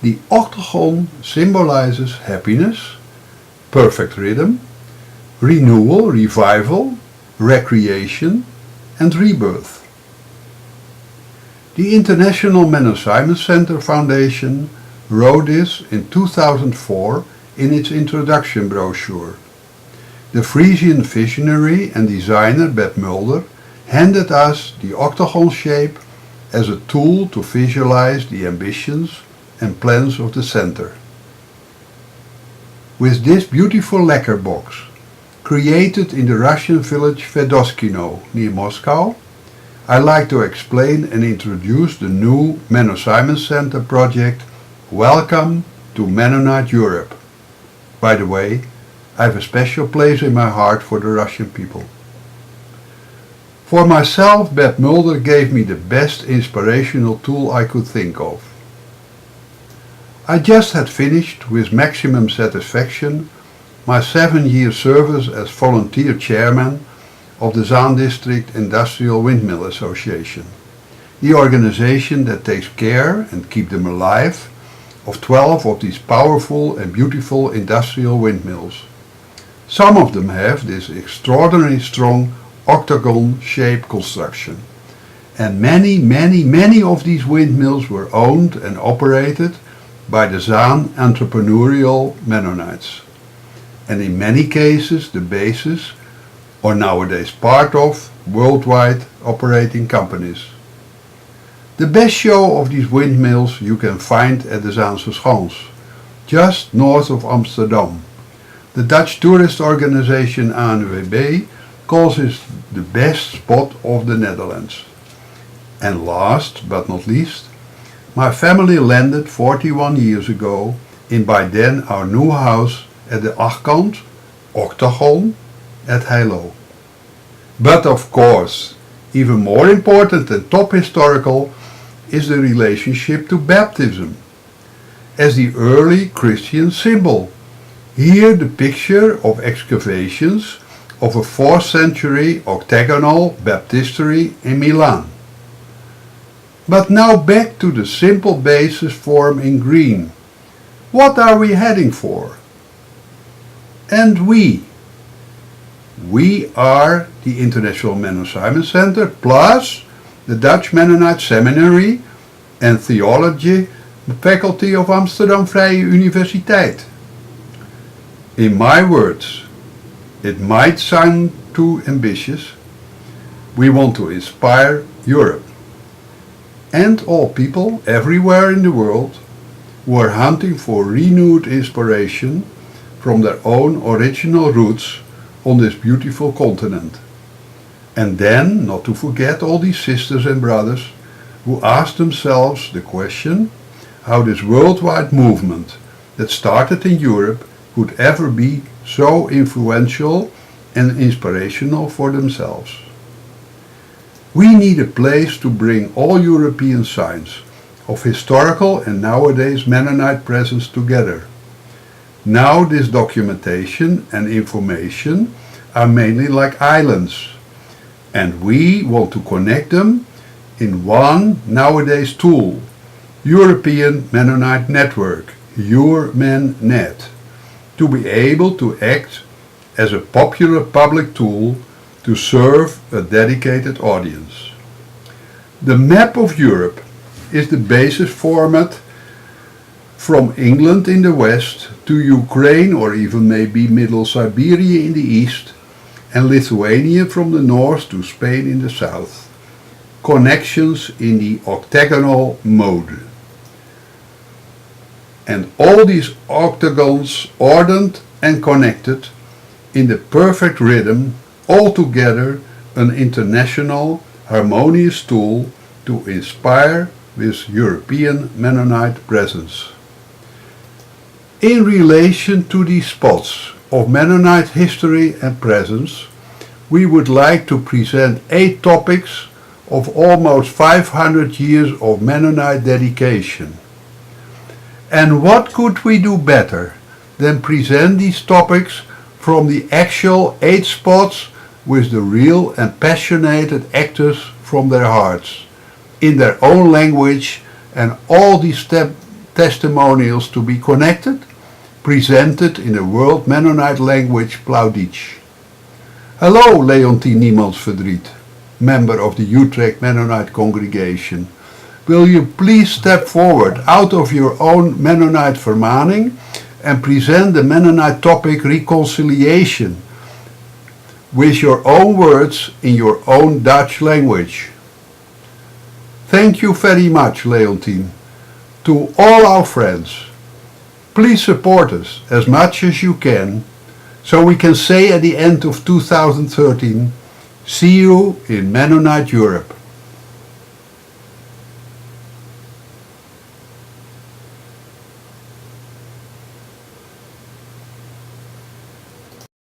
The octagon symbolizes happiness, perfect rhythm, renewal, revival, recreation, and rebirth. The International Mennonite Center Foundation wrote this in 2004 in its introduction brochure. The Frisian visionary and designer Bert Mulder handed us the octagon shape as a tool to visualize the ambitions and plans of the center. With this beautiful lacquer box, created in the Russian village Fedoskino near Moscow, I like to explain and introduce the new Mennonite Center project Welcome to Mennonite Europe. By the way, I have a special place in my heart for the Russian people. For myself, Bert Mulder gave me the best inspirational tool I could think of. I just had finished with maximum satisfaction my 7-year service as volunteer chairman of the Zaan District Industrial Windmill Association, the organization that takes care and keeps them alive of 12 of these powerful and beautiful industrial windmills. Some of them have this extraordinarily strong octagon-shaped construction, and many of these windmills were owned and operated by the Zaan entrepreneurial Mennonites, and in many cases the basis, or nowadays part of, worldwide operating companies. The best show of these windmills you can find at the Zaanse Schans, just north of Amsterdam. The Dutch tourist organization ANWB calls it the best spot of the Netherlands. And last but not least, my family landed 41 years ago in by then our new house at the Achtkant, Octagon, at Heilo. But of course, even more important and top historical is the relationship to baptism as the early Christian symbol. Here the picture of excavations of a 4th century octagonal baptistery in Milan. But now back to the simple basis form in green. What are we heading for? And we are the International Mennonite Center plus the Dutch Mennonite Seminary and Theology Faculty of Amsterdam Vrije Universiteit. In my words, it might sound too ambitious. We want to inspire Europe and all people everywhere in the world who are hunting for renewed inspiration from their own original roots on this beautiful continent. And then, not to forget all these sisters and brothers who ask themselves the question how this worldwide movement that started in Europe could ever be so influential and inspirational for themselves. We need a place to bring all European signs of historical and nowadays Mennonite presence together. Now this documentation and information are mainly like islands, and we want to connect them in one nowadays tool, European Mennonite Network, EurMenNet, to be able to act as a popular public tool to serve a dedicated audience. The map of Europe is the basis format from England in the west to Ukraine or even maybe Middle Siberia in the east and Lithuania from the north to Spain in the south. Connections in the octagonal mode. And all these octagons ordered and connected in the perfect rhythm, all together an international harmonious tool to inspire with European Mennonite presence. In relation to these spots of Mennonite history and presence, we would like to present 8 topics of almost 500 years of Mennonite dedication. And what could we do better than present these topics from the actual 8 spots with the real and passionate actors from their hearts, in their own language, and all these testimonials to be connected, presented in a World Mennonite Language Plauditsch. Hello, Leontien Niemandsverdriet, member of the Utrecht Mennonite congregation. Will you please step forward out of your own Mennonite vermaning and present the Mennonite topic reconciliation with your own words in your own Dutch language. Thank you very much, Leontien. To all our friends, please support us as much as you can, so we can say at the end of 2013, see you in Mennonite Europe.